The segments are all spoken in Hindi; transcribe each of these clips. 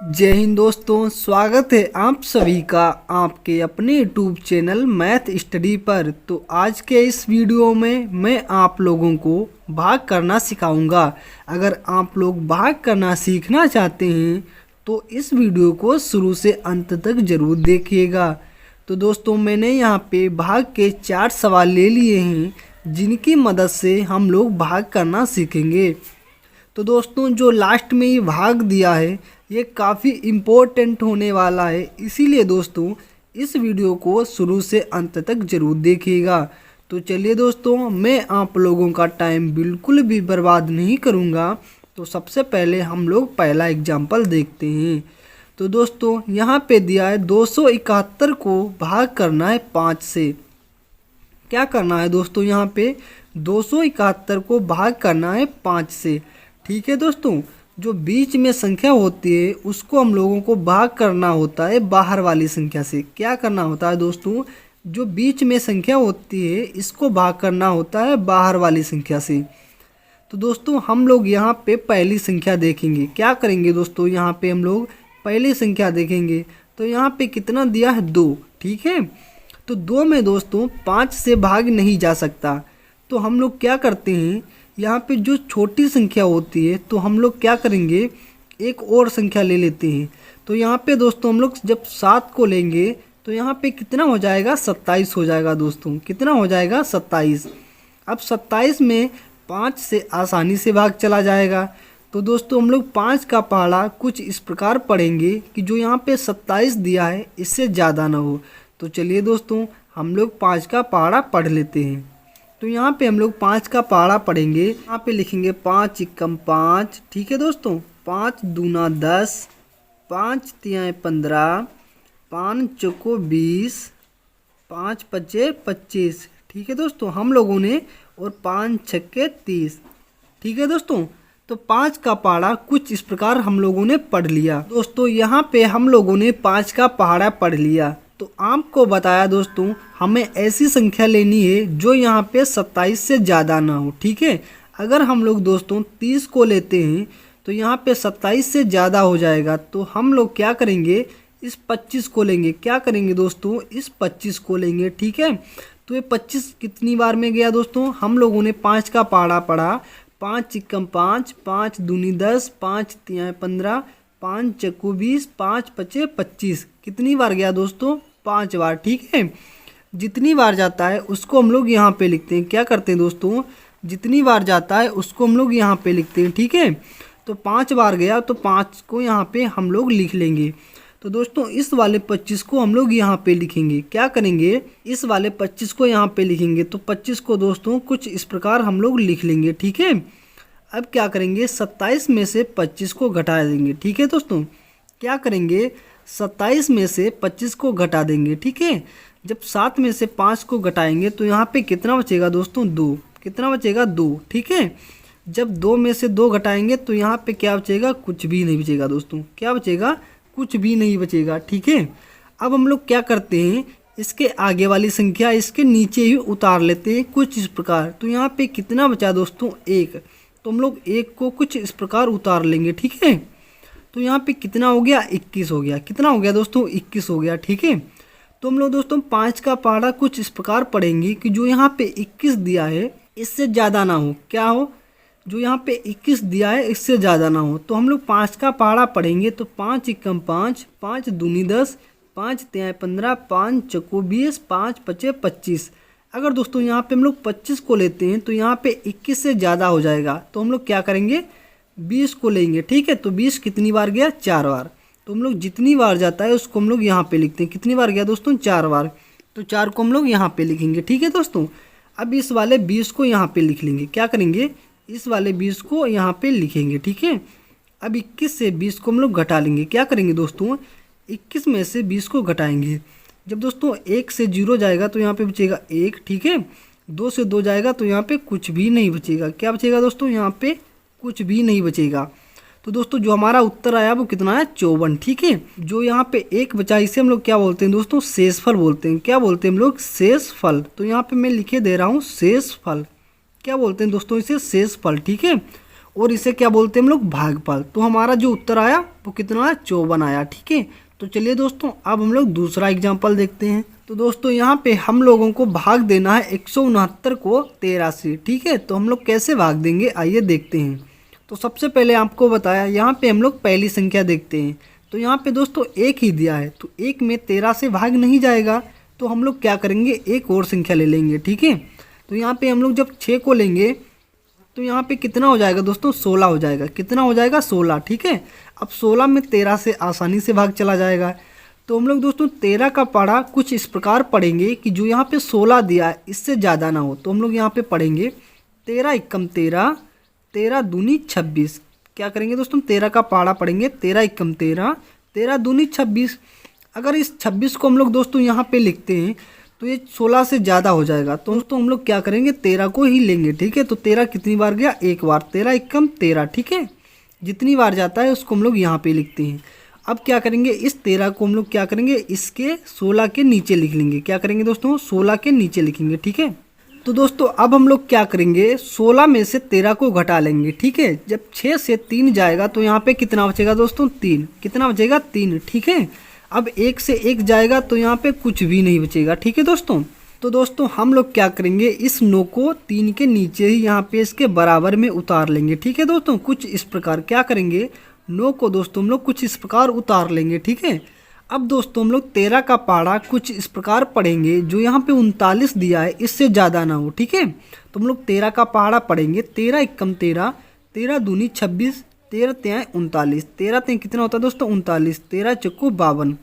जय हिंद दोस्तों, स्वागत है आप सभी का आपके अपने यूट्यूब चैनल मैथ स्टडी पर। तो आज के इस वीडियो में मैं आप लोगों को भाग करना सिखाऊंगा। अगर आप लोग भाग करना सीखना चाहते हैं तो इस वीडियो को शुरू से अंत तक ज़रूर देखिएगा। तो दोस्तों, मैंने यहाँ पे भाग के 4 सवाल ले लिए हैं जिनकी मदद से हम लोग भाग करना सीखेंगे। तो दोस्तों, जो लास्ट में ये भाग दिया है ये काफ़ी इम्पोर्टेंट होने वाला है, इसीलिए दोस्तों इस वीडियो को शुरू से अंत तक ज़रूर देखिएगा। तो चलिए दोस्तों, मैं आप लोगों का टाइम बिल्कुल भी बर्बाद नहीं करूँगा। तो सबसे पहले हम लोग पहला एग्जाम्पल देखते हैं। तो दोस्तों, यहाँ पे दिया है 271 को भाग करना है 5 से। क्या करना है दोस्तों, यहाँ पे 271 को भाग करना है 5 से। ठीक है दोस्तों, जो बीच में संख्या होती है उसको हम लोगों को भाग करना होता है बाहर वाली संख्या से। क्या करना होता है दोस्तों, जो बीच में संख्या होती है इसको भाग करना होता है बाहर वाली संख्या से। तो दोस्तों, हम लोग यहाँ पे पहली संख्या देखेंगे। क्या करेंगे दोस्तों, यहाँ पे हम लोग पहली संख्या देखेंगे। तो यहाँ पे कितना दिया है 2। ठीक है, तो 2 में दोस्तों 5 से भाग नहीं जा सकता। तो हम लोग क्या करते हैं, यहाँ पे जो छोटी संख्या होती है तो हम लोग क्या करेंगे, एक और संख्या ले लेते हैं। तो यहाँ पे दोस्तों हम लोग जब 7 को लेंगे तो यहाँ पे कितना हो जाएगा, 27 हो जाएगा दोस्तों। कितना हो जाएगा, 27। अब 27 में 5 से आसानी से भाग चला जाएगा। तो दोस्तों हम लोग 5 का पहाड़ा कुछ इस प्रकार पढ़ेंगे कि जो यहाँ पे 27 दिया है इससे ज़्यादा ना हो। तो चलिए दोस्तों, हम लोग 5 का पहाड़ा पढ़ लेते हैं। तो यहाँ पे हम लोग 5 का पहाड़ा पढ़ेंगे। यहाँ पे लिखेंगे 5 एकम 5। ठीक है दोस्तों, 5 दूना 10, 5 तियाएँ 15, 5 चौको 20, 5 पचे 25। ठीक है दोस्तों, हम लोगों ने और 5 छक्के 30। ठीक है दोस्तों, तो 5 का पहाड़ा कुछ इस प्रकार हम लोगों ने पढ़ लिया। दोस्तों यहाँ पे हम लोगों ने 5 का पहाड़ा पढ़ लिया। तो आपको बताया दोस्तों, हमें ऐसी संख्या लेनी है जो यहाँ पे 27 से ज़्यादा ना हो। ठीक है, अगर हम लोग दोस्तों 30 को लेते हैं तो यहाँ पे 27 से ज़्यादा हो जाएगा। तो हम लोग क्या करेंगे, इस 25 को लेंगे। क्या करेंगे दोस्तों, इस 25 को लेंगे। ठीक है, तो ये 25 कितनी बार में गया दोस्तों, हम लोगों ने 5 का पहाड़ा पढ़ा। 5 एकम 5, 5 दूनी 10, 5 तियाएँ 15, 5 चक्कू 20, 5 पचे 25। कितनी बार गया दोस्तों, 5 बार। ठीक है, जितनी बार जाता है उसको हम लोग यहाँ पे लिखते हैं। क्या करते हैं दोस्तों, जितनी बार जाता है उसको हम लोग यहाँ पे लिखते हैं। ठीक है, तो 5 बार गया तो 5 को यहाँ पे हम लोग लिख लेंगे। तो दोस्तों इस वाले 25 को हम लोग यहाँ पे लिखेंगे। क्या करेंगे, इस वाले 25 को यहाँ पे लिखेंगे। तो 25 को दोस्तों कुछ इस प्रकार हम लोग लिख लेंगे। ठीक है, अब क्या करेंगे, 27 में से 25 को घटा देंगे। ठीक है दोस्तों, क्या करेंगे, 27 में से 25 को घटा देंगे। ठीक है, जब 7 में से 5 को घटाएंगे तो यहाँ पे कितना बचेगा दोस्तों, 2। कितना बचेगा, 2। ठीक है, जब 2 में से 2 घटाएंगे तो यहाँ पे क्या बचेगा, कुछ भी नहीं बचेगा दोस्तों। क्या बचेगा, कुछ भी नहीं बचेगा। ठीक है, अब हम लोग क्या करते हैं, इसके आगे वाली संख्या इसके नीचे ही उतार लेते हैं कुछ इस प्रकार। तो यहाँ पे कितना बचा दोस्तों, 1। तो हम लोग 1 को कुछ इस प्रकार उतार लेंगे। ठीक है, तो यहाँ पे कितना हो गया, 21 हो गया। कितना हो गया दोस्तों, 21 हो गया। ठीक है, तो हम लोग दोस्तों 5 का पहाड़ा कुछ इस प्रकार पढ़ेंगे कि जो यहाँ पे 21 दिया है इससे ज़्यादा ना हो। क्या हो, जो यहाँ पे 21 दिया है इससे ज़्यादा ना हो। तो हम लोग 5 का पहाड़ा पढ़ेंगे। तो 5 एकम 5, 5 दूनी 10, 5 तियाएँ 15, 5 चौको 20, 5 पचे 25। अगर दोस्तों यहाँ पे हम लोग 25 को लेते हैं तो यहाँ पे 21 से ज़्यादा हो जाएगा। तो हम लोग क्या करेंगे, 20 को लेंगे। ठीक है, तो 20 कितनी बार गया, 4 बार। तो हम लोग जितनी बार जाता है उसको हम लोग यहाँ पे लिखते हैं। कितनी बार गया दोस्तों, 4 बार। तो 4 को हम लोग यहाँ पे लिखेंगे। ठीक है दोस्तों, अब इस वाले 20 को यहाँ पे लिख लेंगे। क्या करेंगे, इस वाले 20 को यहाँ पे लिखेंगे। ठीक है, अब 21 से 20 को हम लोग घटा लेंगे। क्या करेंगे दोस्तों, 21 में से 20 को घटाएंगे। जब दोस्तों 1 से 0 जाएगा तो यहाँ पे बचेगा 1। ठीक है, 2 से 2 जाएगा तो यहाँ पे कुछ भी नहीं बचेगा। क्या बचेगा दोस्तों, यहाँ पे कुछ भी नहीं बचेगा। तो दोस्तों जो हमारा उत्तर आया वो कितना है, 54। ठीक है, जो यहाँ पे 1 बचा इसे हम लोग क्या बोलते हैं दोस्तों, शेषफल बोलते हैं। क्या बोलते हैं हम लोग, शेषफल। तो यहाँ पे मैं लिखे दे रहा हूँ शेषफल। क्या बोलते हैं दोस्तों इसे, शेषफल। ठीक है, और इसे क्या बोलते हैं हम लोग, भागफल। तो हमारा जो उत्तर आया वो कितना आया, 54 आया। ठीक है, तो चलिए दोस्तों अब हम लोग दूसरा एग्जाम्पल देखते हैं। तो दोस्तों यहाँ पे हम लोगों को भाग देना है 169 को 13 से। ठीक है, तो हम लोग कैसे भाग देंगे आइए देखते हैं। तो सबसे पहले आपको बताया यहाँ पे हम लोग पहली संख्या देखते हैं। तो यहाँ पे दोस्तों एक ही दिया है, तो एक में 13 से भाग नहीं जाएगा, तो हम लोग क्या करेंगे, एक और संख्या ले लेंगे। ठीक है, तो यहाँ पे हम लोग जब 6 को लेंगे तो यहाँ पे कितना हो जाएगा दोस्तों, 16 हो जाएगा। कितना हो जाएगा, 16। ठीक है, अब 16 में 13 से आसानी से भाग चला जाएगा। तो हम लोग दोस्तों 13 का पढ़ा कुछ इस प्रकार पढ़ेंगे कि जो यहाँ पे 16 दिया है इससे ज़्यादा ना हो। तो हम लोग यहाँ पे पढ़ेंगे 13 एकम 13, 13 दूनी 26। क्या करेंगे दोस्तों, 13 का पहाड़ा पढ़ेंगे 13 एकम 13, 13 दूनी 26। अगर इस 26 को हम लोग दोस्तों यहाँ पे लिखते हैं तो ये 16 से ज़्यादा हो जाएगा। तो दोस्तों हम लोग क्या करेंगे, 13 को ही लेंगे। ठीक है, तो 13 कितनी बार गया, एक बार। 13 एकम 13। ठीक है, जितनी बार जाता है उसको हम लोग यहाँ पे लिखते हैं। अब क्या करेंगे, इस 13 को हम लोग क्या करेंगे, इसके 16 के नीचे लिख लेंगे। क्या करेंगे दोस्तों, 16 के नीचे लिखेंगे। ठीक है, तो दोस्तों अब हम लोग क्या करेंगे, 16 में से 13 को घटा लेंगे। ठीक है, जब 6 से 3 जाएगा तो यहाँ पे कितना बचेगा दोस्तों, 3। कितना बचेगा, 3। ठीक है, अब 1 से 1 जाएगा तो यहाँ पे कुछ भी नहीं बचेगा। ठीक है दोस्तों, तो दोस्तों हम लोग क्या करेंगे, इस 9 को 3 के नीचे ही यहाँ पे इसके बराबर में उतार लेंगे। ठीक है दोस्तों, कुछ इस प्रकार क्या करेंगे, 9 को दोस्तों हम लोग कुछ इस प्रकार उतार लेंगे। ठीक है, अब दोस्तों हम लोग 13 का पहाड़ा कुछ इस प्रकार पढ़ेंगे, जो यहाँ पे 39 दिया है इससे ज़्यादा ना हो। ठीक है, तो हम लोग 13 का पहाड़ा पढ़ेंगे 13 एकम 13, 13 दूनी 26, 13 त्याँ 39। 13 त्याँ कितना होता है दोस्तों, 39। 13 चक्कू 52।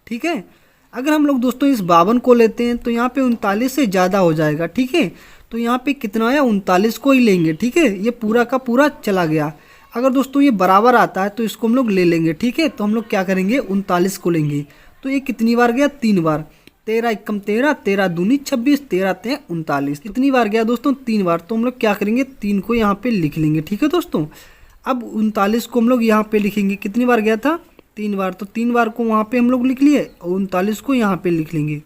ठीक है, अगर हम लोग दोस्तों इस 52 को लेते हैं तो यहाँ पे 39 से ज़्यादा हो जाएगा। ठीक है, तो यहाँ पे कितना आया, 39 को ही लेंगे। ठीक है, ये पूरा का पूरा चला गया। अगर दोस्तों ये बराबर आता है तो इसको हम लोग ले लेंगे। ठीक है, तो हम लोग क्या करेंगे, 39 को लेंगे। तो ये कितनी बार गया, 3 बार। 13 एकम 13, 13 दूनी 26, 13 त्याँ 39। कितनी बार गया दोस्तों, 3 बार। तो हम लोग क्या करेंगे, 3 को यहाँ पे लिख लेंगे। ठीक है दोस्तों, अब 39 को हम लोग यहाँ पे लिखेंगे। कितनी बार गया था, 3 बार। तो 3 बार को वहाँ पे हम लोग लिख लिए और 39 को यहाँ पे लिख लेंगे।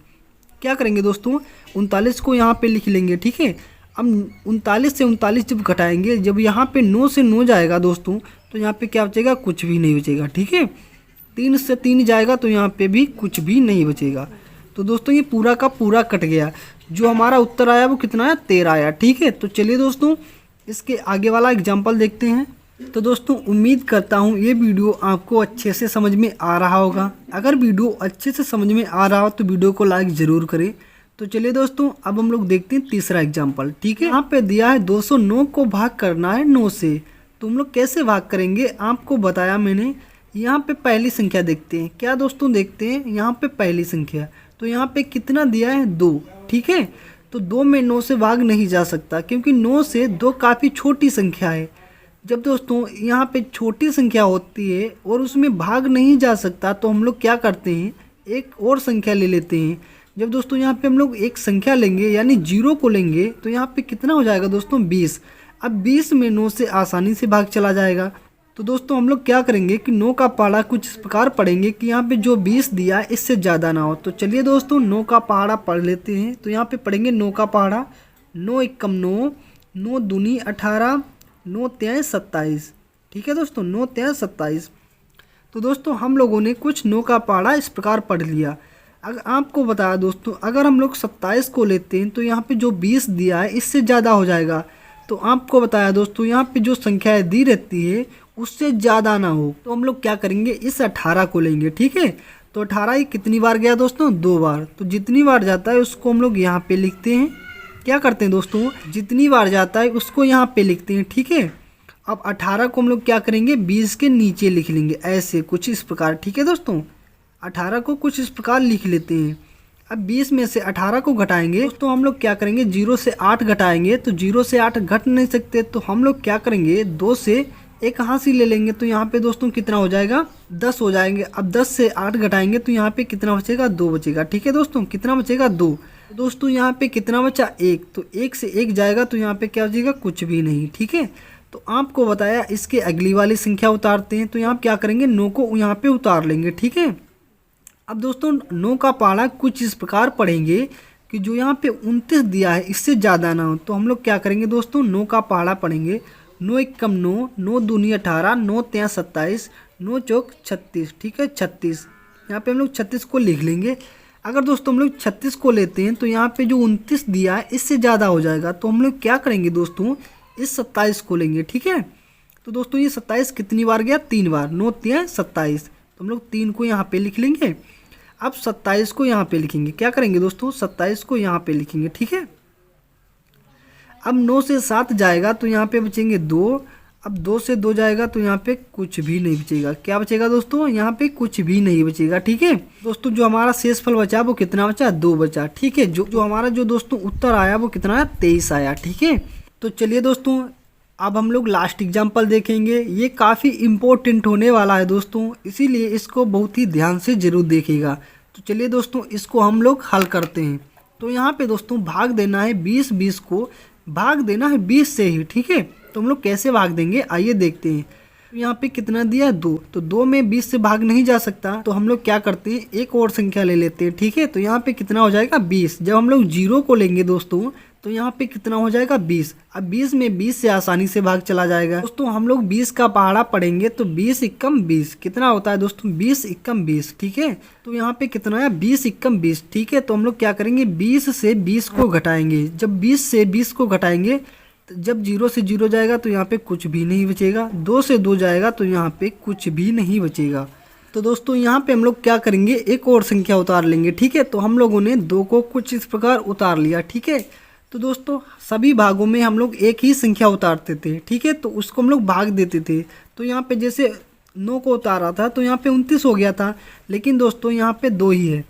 क्या करेंगे दोस्तों, 39 को यहाँ पे लिख लेंगे। ठीक है, अब 39 से 39 जब घटाएंगे, जब यहाँ पे 9 से 9 जाएगा दोस्तों तो यहाँ पे क्या बचेगा, कुछ भी नहीं बचेगा। ठीक है, 3 से 3 जाएगा तो यहाँ पे भी कुछ भी नहीं बचेगा। तो दोस्तों ये पूरा का पूरा कट गया। जो हमारा उत्तर आया वो कितना आया, 13 आया। ठीक है, तो चलिए दोस्तों इसके आगे वाला एग्जाम्पल देखते हैं। तो दोस्तों उम्मीद करता हूँ ये वीडियो आपको अच्छे से समझ में आ रहा होगा। अगर वीडियो अच्छे से समझ में आ रहा हो तो वीडियो को लाइक ज़रूर करें। तो चलिए दोस्तों अब हम लोग देखते हैं तीसरा एग्जाम्पल। ठीक है, यहाँ पे दिया है 209 को भाग करना है 9 से। तो हम लोग कैसे भाग करेंगे आपको बताया मैंने। यहाँ पे पहली संख्या देखते हैं। क्या दोस्तों देखते हैं, यहाँ पे पहली संख्या। तो यहाँ पे कितना दिया है, 2। ठीक है, तो 2 में 9 से भाग नहीं जा सकता क्योंकि 9 से 2 काफ़ी छोटी संख्या है। जब दोस्तों यहाँ पे छोटी संख्या होती है और उसमें भाग नहीं जा सकता तो हम लोग क्या करते हैं, एक और संख्या ले लेते हैं। जब दोस्तों यहाँ पे हम लोग एक संख्या लेंगे यानी 0 को लेंगे तो यहाँ पे कितना हो जाएगा दोस्तों, 20। अब 20 में 9 से आसानी से भाग चला जाएगा। तो दोस्तों हम लोग क्या करेंगे कि 9 का पहाड़ा कुछ इस प्रकार पढ़ेंगे कि यहाँ पे जो 20 दिया है इससे ज़्यादा ना हो। तो चलिए दोस्तों 9 का पहाड़ा पढ़ लेते हैं। तो यहाँ पे पढ़ेंगे 9 का पहाड़ा, 9 एकम 9, 9 दूनी 18, 9 त्याँ 27। ठीक है दोस्तों, 9 त्याँ 27। तो दोस्तों हम लोगों ने कुछ 9 का पहाड़ा इस प्रकार पढ़ लिया। अगर आपको बताया दोस्तों अगर हम लोग 27 को लेते हैं तो यहाँ पे जो 20 दिया है इससे ज़्यादा हो जाएगा। तो आपको बताया दोस्तों यहाँ पे जो संख्याएं दी रहती है उससे ज़्यादा ना हो। तो हम लोग क्या करेंगे, इस 18 को लेंगे। ठीक है, तो 18 ही कितनी बार गया दोस्तों, 2 बार। तो जितनी बार जाता है उसको हम लोग यहाँ पे लिखते हैं। क्या करते हैं दोस्तों, जितनी बार जाता है उसको यहाँ पे लिखते हैं। ठीक है, अब 18 को हम लोग क्या करेंगे, 20 के नीचे लिख लेंगे, ऐसे कुछ इस प्रकार। ठीक है दोस्तों, 18 को कुछ इस प्रकार लिख लेते हैं। अब 20 में से 18 को घटाएंगे तो हम लोग क्या करेंगे, 0 से 8 घटाएंगे। तो 0 से 8 घट नहीं सकते तो हम लोग क्या करेंगे, 2 से एक हासिल ले लेंगे। तो यहाँ पे दोस्तों कितना हो जाएगा, 10 हो जाएंगे। अब 10 से 8 घटाएंगे तो यहाँ पे कितना बचेगा, 2 बचेगा। ठीक है दोस्तों, कितना बचेगा, 2। दोस्तों यहाँ पे कितना बचा, 1। तो 1 से 1 जाएगा तो यहाँ पे क्या बचेगा, कुछ भी नहीं। ठीक है, तो आपको बताया इसके अगली वाली संख्या उतारते हैं। तो यहाँ क्या करेंगे, 9 को यहाँ पे उतार लेंगे। ठीक है, अब दोस्तों 9 का पहाड़ा कुछ इस प्रकार पढ़ेंगे कि जो यहाँ पे 29 दिया है इससे ज़्यादा ना हो। तो हम लोग क्या करेंगे दोस्तों, 9 का पहाड़ा पढ़ेंगे 9 एकम 9, 9 दूनी 18, 9 तिया 27, 9 चौक 36, ठीक है 36। यहाँ पे हम लोग 36 को लिख लेंगे। अगर दोस्तों हम लोग 36 को लेते हैं तो यहाँ पे जो 29 दिया है इससे ज़्यादा हो जाएगा, तो हम लोग क्या करेंगे दोस्तों, इस 27 को लेंगे, ठीक है। तो दोस्तों ये 27 कितनी बार गया, 3 बार, 9 तिया 27, तो हम लोग 3 को यहाँ पे लिख लेंगे। अब 27 को यहाँ पे लिखेंगे, क्या करेंगे दोस्तों, 27 को यहाँ पे लिखेंगे, ठीक है। अब 9 से 7 जाएगा तो यहाँ पे बचेंगे 2। अब 2 से 2 जाएगा तो यहाँ पे कुछ भी नहीं बचेगा। क्या बचेगा दोस्तों, यहाँ पे कुछ भी नहीं बचेगा, ठीक है। दोस्तों जो हमारा शेषफल बचा वो कितना बचा, 2 बचा, ठीक है। जो हमारा जो दोस्तों उत्तर आया वो कितना आया, 23 आया, ठीक है। तो चलिए दोस्तों अब हम लोग लास्ट एग्जाम्पल देखेंगे। ये काफ़ी इम्पोर्टेंट होने वाला है दोस्तों, इसीलिए इसको बहुत ही ध्यान से जरूर देखिएगा। तो चलिए दोस्तों इसको हम लोग हल करते हैं। तो यहाँ पे दोस्तों भाग देना है 20 को भाग देना है 20 से ही, ठीक है। तो हम लोग कैसे भाग देंगे आइए देखते हैं। तो यहाँ पे कितना दिया, 2, तो 2 में 20 से भाग नहीं जा सकता, तो हम लोग क्या करते हैं, एक और संख्या ले लेते हैं, ठीक है। तो यहाँ पे कितना हो जाएगा 20। जब हम लोग 0 को लेंगे दोस्तों तो यहाँ पे कितना हो जाएगा 20। अब 20 में 20 से आसानी से भाग चला जाएगा दोस्तों। हम लोग 20 का पहाड़ा पढ़ेंगे तो 20 एकम 20 कितना होता है दोस्तों, 20 एकम 20, ठीक है। तो यहाँ पे कितना है, 20 एकम 20, ठीक है। तो हम लोग क्या करेंगे, 20 से 20 को घटाएंगे। जब 20 से 20 को घटाएंगे तो जब 0 से 0 जाएगा तो यहाँ पे कुछ भी नहीं बचेगा। 2 से 2 जाएगा तो यहाँ पे कुछ भी नहीं बचेगा। तो दोस्तों यहाँ पे हम लोग क्या करेंगे, एक और संख्या उतार लेंगे, ठीक है। तो हम लोगों ने 2 को कुछ इस प्रकार उतार लिया, ठीक है। तो दोस्तों सभी भागों में हम लोग एक ही संख्या उतारते थे, ठीक है। तो उसको हम लोग भाग देते थे। तो यहाँ पे जैसे 9 को उतारा था तो यहाँ पे 29 हो गया था, लेकिन दोस्तों यहाँ पे 2 ही है,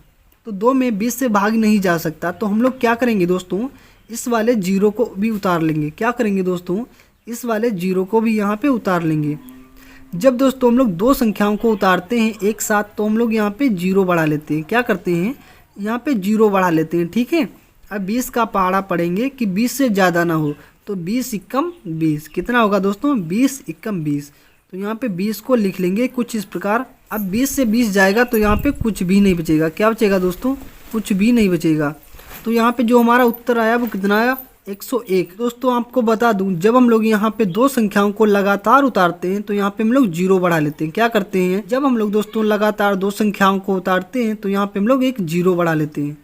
तो 2 में 20 से भाग नहीं जा सकता। तो हम लोग क्या करेंगे दोस्तों, इस वाले 0 को भी उतार लेंगे। क्या करेंगे दोस्तों, इस वाले 0 को भी यहाँ पे उतार लेंगे। जब दोस्तों हम लोग 2 संख्याओं को उतारते हैं एक साथ तो हम लोग यहाँ पे 0 बढ़ा लेते हैं। क्या करते हैं, यहाँ पे 0 बढ़ा लेते हैं, ठीक है। अब 20 का पहाड़ा पढ़ेंगे कि 20 से ज़्यादा ना हो, तो 20 एकम 20 कितना होगा दोस्तों, 20 एकम 20। तो यहाँ पे 20 को लिख लेंगे कुछ इस प्रकार। अब 20 से 20 जाएगा तो यहाँ पे कुछ भी नहीं बचेगा। क्या बचेगा दोस्तों, कुछ भी नहीं बचेगा। तो यहाँ पे जो हमारा उत्तर आया वो कितना आया, 101। दोस्तों आपको बता दूं, जब हम लोग यहाँ पे 2 संख्याओं को लगातार उतारते हैं तो यहाँ पे हम लोग 0 बढ़ा लेते हैं। क्या करते हैं, जब हम लोग दोस्तों लगातार 2 संख्याओं को उतारते हैं तो यहाँ पे हम लोग एक 0 बढ़ा लेते हैं।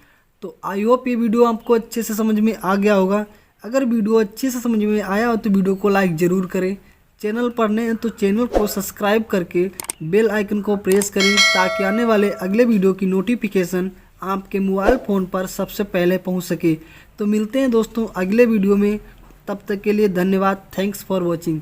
तो आई होप ये वीडियो आपको अच्छे से समझ में आ गया होगा। अगर वीडियो अच्छे से समझ में आया हो तो वीडियो को लाइक ज़रूर करें। चैनल पर नए हैं तो चैनल को सब्सक्राइब करके बेल आइकन को प्रेस करें ताकि आने वाले अगले वीडियो की नोटिफिकेशन आपके मोबाइल फ़ोन पर सबसे पहले पहुंच सके। तो मिलते हैं दोस्तों अगले वीडियो में, तब तक के लिए धन्यवाद। Thanks for watching.